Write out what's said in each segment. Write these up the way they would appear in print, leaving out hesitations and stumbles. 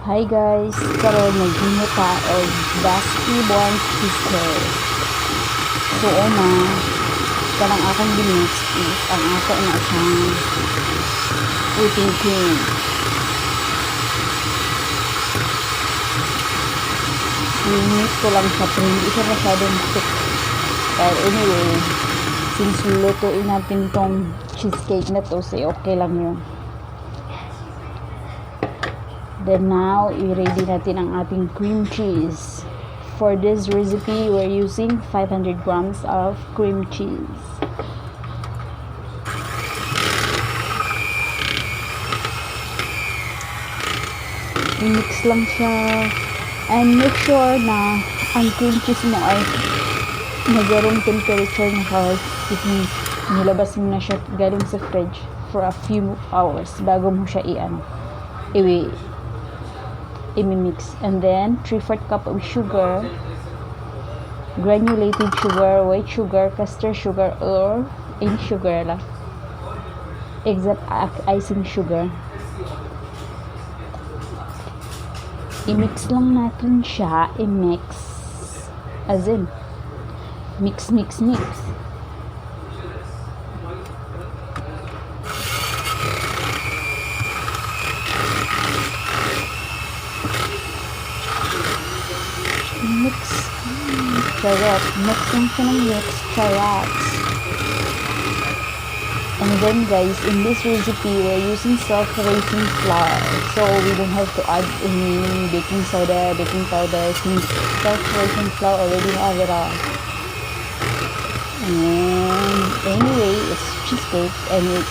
Hi guys, karon naghingi ta og BASQUE cheesecake. So una, kanang akong ginix is ang ako na siyang whipping cream. Mix ko lang siya, pero hindi siya masyadong thick. But anyway, since lutuin natin tong cheesecake na to, so okay lang yun. Then now, i-ready natin ang ating cream cheese. For this recipe, we're using 500 grams of cream cheese. I-mix lang siya. And make sure na ang cream cheese mo ay nag-room temperature na kahit nilabas mo na siya galing sa fridge for a few hours bago mo siya i-mix. And then 3/4 cup of sugar, granulated sugar, white sugar, caster sugar, or any sugar lang, exact icing sugar. I-mix lang natin siya, i-mix as in mix. Charot. Mix lang siya ng mix. Charot. And then guys, in this recipe, we're using self-raising flour. So, we don't have to add any baking soda, baking powder, since self-raising flour already have it all. And anyway, it's cheesecake and it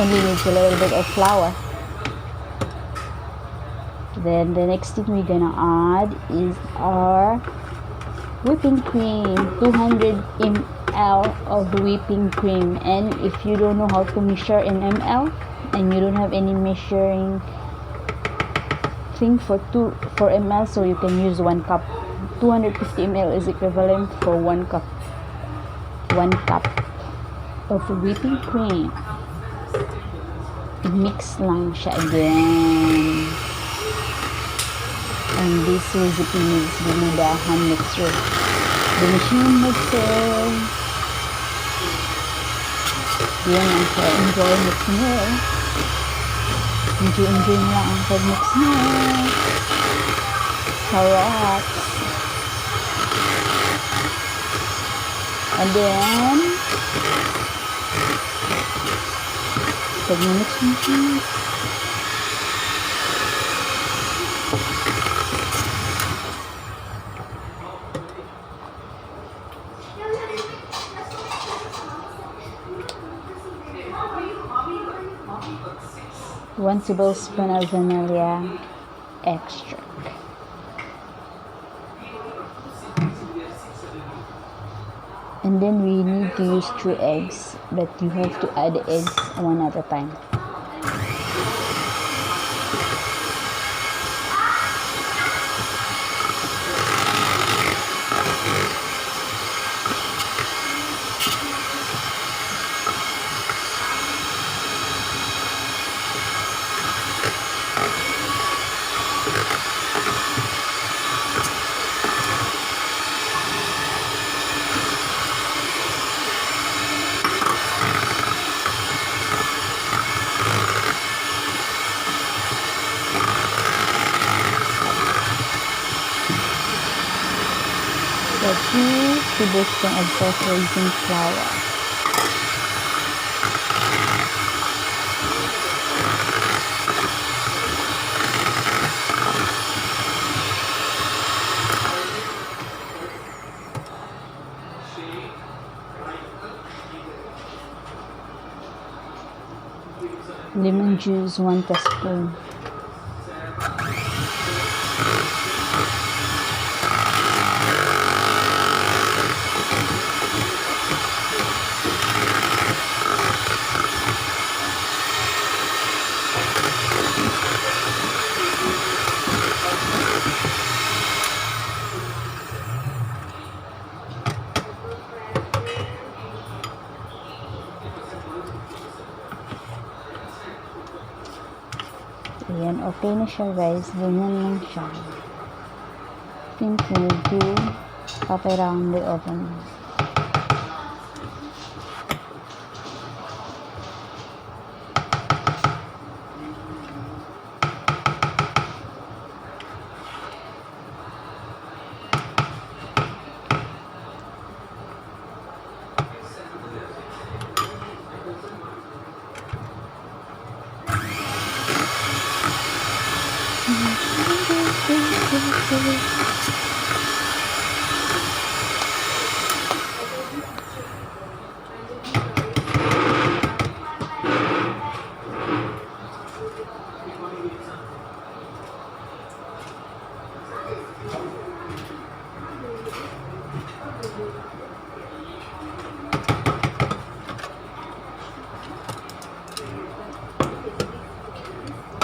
only needs a little bit of flour. Then the next thing we're gonna add is our whipping cream, 200 ml of whipping cream. And if you don't know how to measure in ml and you don't have any measuring thing for ml, so you can use 1 cup. 250 ml is equivalent for 1 cup. 1 cup of whipping cream. I-mix lang siya again. And this recipe needs bumudahan mixer. The machine mixer. Yan ang enjoy mix mo. Enjoy nyo ang pag-mix mo. Carrots. And then, pag-mix mo siya. One tablespoon of vanilla extract. And then we need to use 3 eggs, but you have to add the eggs one at a time. So 2 tablespoons of self-raising flour. Lemon juice 1 teaspoon. okay na siya guys. Ganyan lang siya. Think we need to pop around the oven.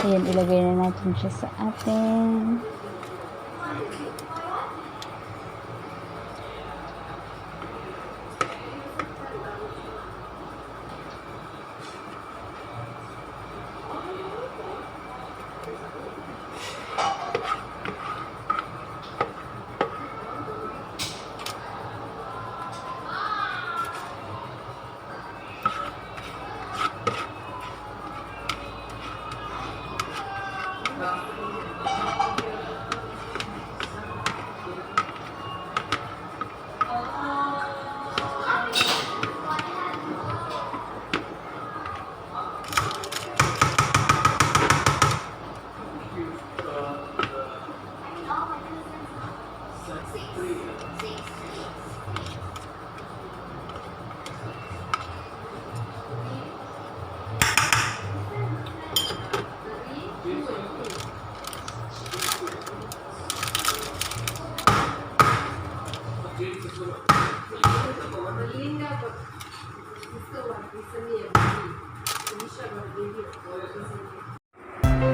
Ayan, ilagay na natin siya sa atin.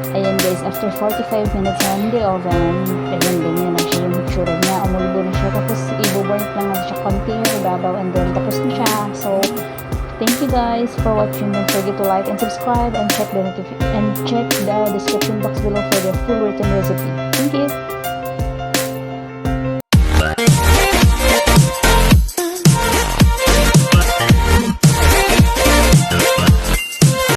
Ayan guys, after 45 minutes on the oven, ayan, ganyan na siya yung tsura niya. Umulbo na siya. Tapos, i-burn lang natin siya konti yung ibabaw and then tapos na siya. So, thank you guys for watching. Don't forget to like and subscribe and check the description box below for the full written recipe. Thank you!